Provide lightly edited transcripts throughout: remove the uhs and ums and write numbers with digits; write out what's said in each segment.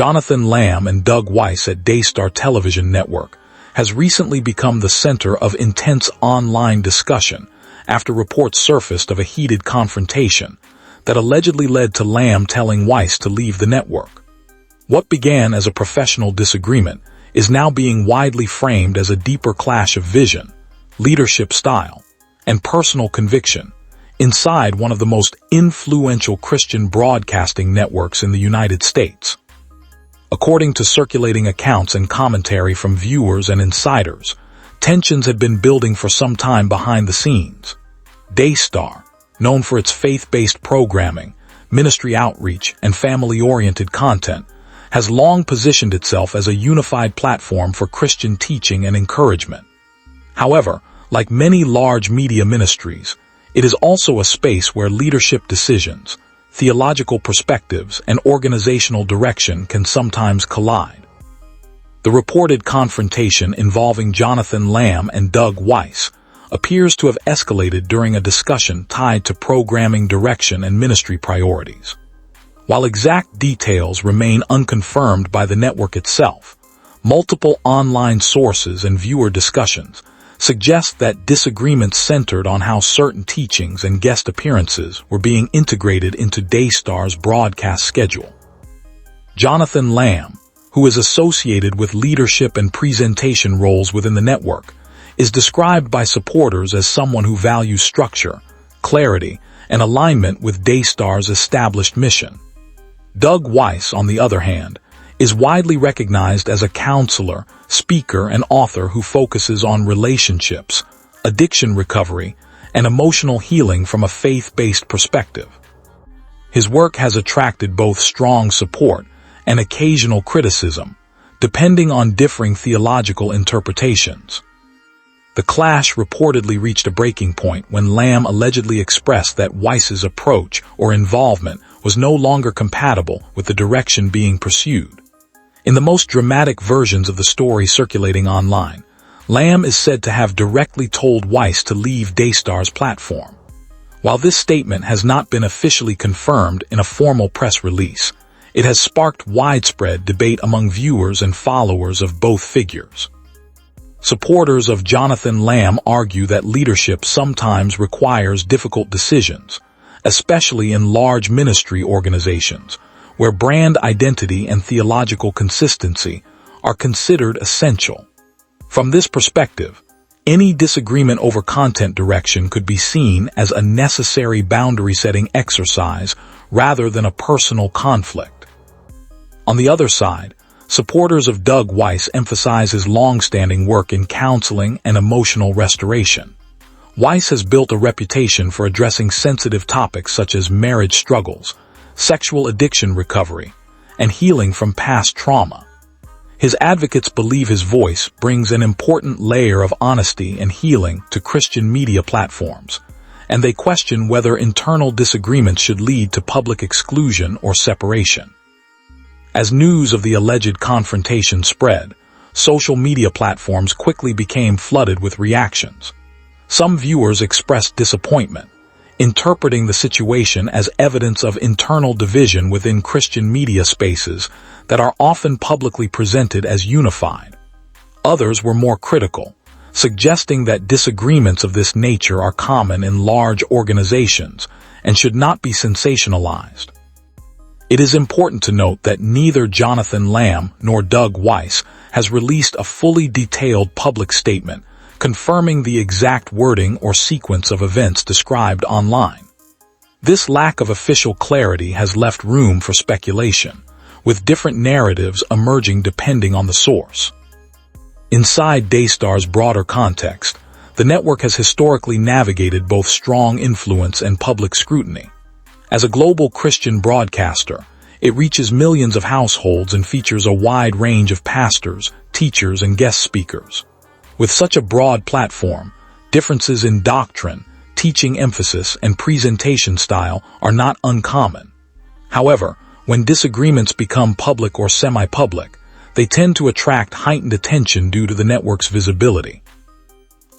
Jonathan Lamb and Doug Weiss at Daystar Television Network has recently become the center of intense online discussion after reports surfaced of a heated confrontation that allegedly led to Lamb telling Weiss to leave the network. What began as a professional disagreement is now being widely framed as a deeper clash of vision, leadership style, and personal conviction inside one of the most influential Christian broadcasting networks in the United States. According to circulating accounts and commentary from viewers and insiders, tensions had been building for some time behind the scenes. Daystar, known for its faith-based programming, ministry outreach, and family-oriented content, has long positioned itself as a unified platform for Christian teaching and encouragement. However, like many large media ministries, it is also a space where leadership decisions, theological perspectives, and organizational direction can sometimes collide. The reported confrontation involving Jonathan Lamb and Doug Weiss appears to have escalated during a discussion tied to programming direction and ministry priorities. While exact details remain unconfirmed by the network itself, multiple online sources and viewer discussions suggest that disagreements centered on how certain teachings and guest appearances were being integrated into Daystar's broadcast schedule. Jonathan Lamb, who is associated with leadership and presentation roles within the network, is described by supporters as someone who values structure, clarity, and alignment with Daystar's established mission. Doug Weiss, on the other hand, is widely recognized as a counselor, speaker, and author who focuses on relationships, addiction recovery, and emotional healing from a faith-based perspective. His work has attracted both strong support and occasional criticism, depending on differing theological interpretations. The clash reportedly reached a breaking point when Lamb allegedly expressed that Weiss's approach or involvement was no longer compatible with the direction being pursued. In the most dramatic versions of the story circulating online, Lamb is said to have directly told Weiss to leave Daystar's platform. While this statement has not been officially confirmed in a formal press release, it has sparked widespread debate among viewers and followers of both figures. Supporters of Jonathan Lamb argue that leadership sometimes requires difficult decisions, especially in large ministry organizations, where brand identity and theological consistency are considered essential. From this perspective, any disagreement over content direction could be seen as a necessary boundary-setting exercise rather than a personal conflict. On the other side, supporters of Doug Weiss emphasize his long-standing work in counseling and emotional restoration. Weiss has built a reputation for addressing sensitive topics such as marriage struggles, sexual addiction recovery, and healing from past trauma. His advocates believe his voice brings an important layer of honesty and healing to Christian media platforms, and they question whether internal disagreements should lead to public exclusion or separation. As news of the alleged confrontation spread, social media platforms quickly became flooded with reactions. Some viewers expressed disappointment, interpreting the situation as evidence of internal division within Christian media spaces that are often publicly presented as unified. Others were more critical, suggesting that disagreements of this nature are common in large organizations and should not be sensationalized. It is important to note that neither Jonathan Lamb nor Doug Weiss has released a fully detailed public statement confirming the exact wording or sequence of events described online. This lack of official clarity has left room for speculation, with different narratives emerging depending on the source. Inside Daystar's broader context, the network has historically navigated both strong influence and public scrutiny. As a global Christian broadcaster, it reaches millions of households and features a wide range of pastors, teachers, and guest speakers. With such a broad platform, differences in doctrine, teaching emphasis, and presentation style are not uncommon. However, when disagreements become public or semi-public, they tend to attract heightened attention due to the network's visibility.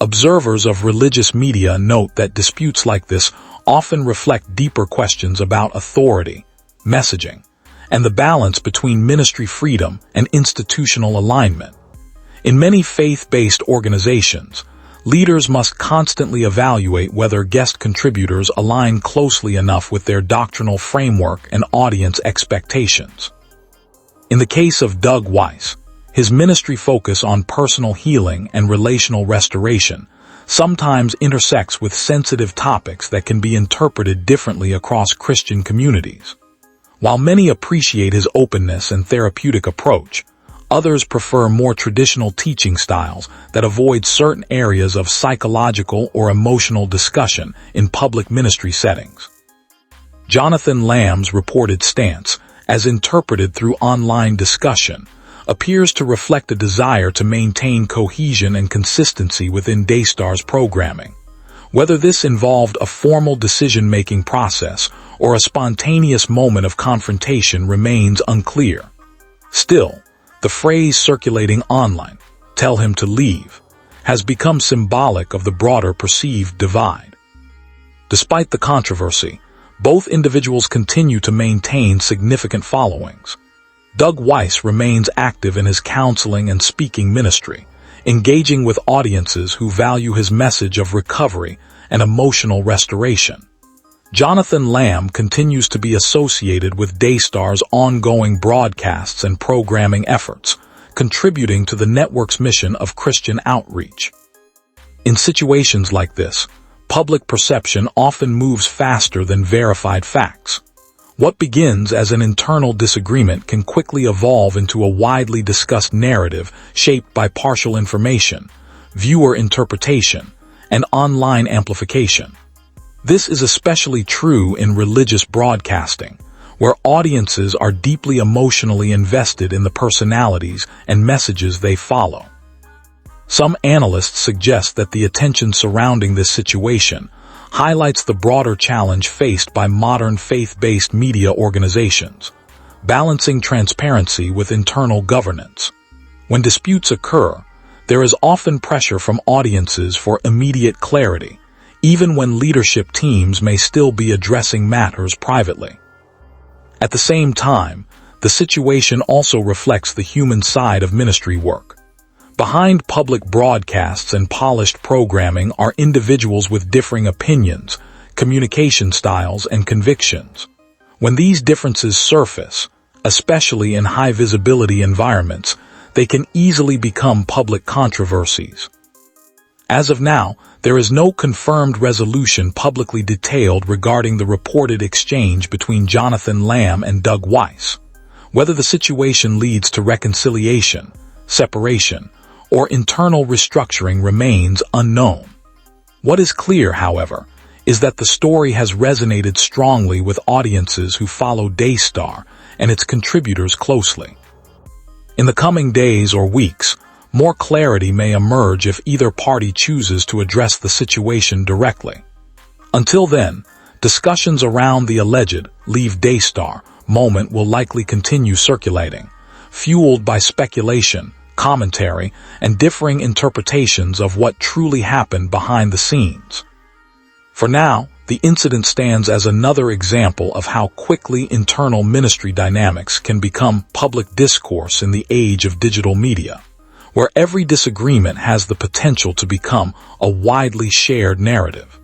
Observers of religious media note that disputes like this often reflect deeper questions about authority, messaging, and the balance between ministry freedom and institutional alignment. In many faith-based organizations, leaders must constantly evaluate whether guest contributors align closely enough with their doctrinal framework and audience expectations. In the case of Doug Weiss, his ministry focus on personal healing and relational restoration sometimes intersects with sensitive topics that can be interpreted differently across Christian communities. While many appreciate his openness and therapeutic approach, others prefer more traditional teaching styles that avoid certain areas of psychological or emotional discussion in public ministry settings. Jonathan Lamb's reported stance, as interpreted through online discussion, appears to reflect a desire to maintain cohesion and consistency within Daystar's programming. Whether this involved a formal decision-making process or a spontaneous moment of confrontation remains unclear. Still, the phrase circulating online, "tell him to leave," has become symbolic of the broader perceived divide. Despite the controversy, both individuals continue to maintain significant followings. Doug Weiss remains active in his counseling and speaking ministry, engaging with audiences who value his message of recovery and emotional restoration. Jonathan Lamb continues to be associated with Daystar's ongoing broadcasts and programming efforts, contributing to the network's mission of Christian outreach. In situations like this, public perception often moves faster than verified facts. What begins as an internal disagreement can quickly evolve into a widely discussed narrative shaped by partial information, viewer interpretation, and online amplification. This is especially true in religious broadcasting, where audiences are deeply emotionally invested in the personalities and messages they follow. Some analysts suggest that the attention surrounding this situation highlights the broader challenge faced by modern faith-based media organizations, balancing transparency with internal governance. When disputes occur, there is often pressure from audiences for immediate clarity, even when leadership teams may still be addressing matters privately. At the same time, the situation also reflects the human side of ministry work. Behind public broadcasts and polished programming are individuals with differing opinions, communication styles, and convictions. When these differences surface, especially in high-visibility environments, they can easily become public controversies. As of now, there is no confirmed resolution publicly detailed regarding the reported exchange between Jonathan Lamb and Doug Weiss. Whether the situation leads to reconciliation, separation, or internal restructuring remains unknown. What is clear, however, is that the story has resonated strongly with audiences who follow Daystar and its contributors closely. In the coming days or weeks, more clarity may emerge if either party chooses to address the situation directly. Until then, discussions around the alleged "Leave Daystar" moment will likely continue circulating, fueled by speculation, commentary, and differing interpretations of what truly happened behind the scenes. For now, the incident stands as another example of how quickly internal ministry dynamics can become public discourse in the age of digital media, where every disagreement has the potential to become a widely shared narrative.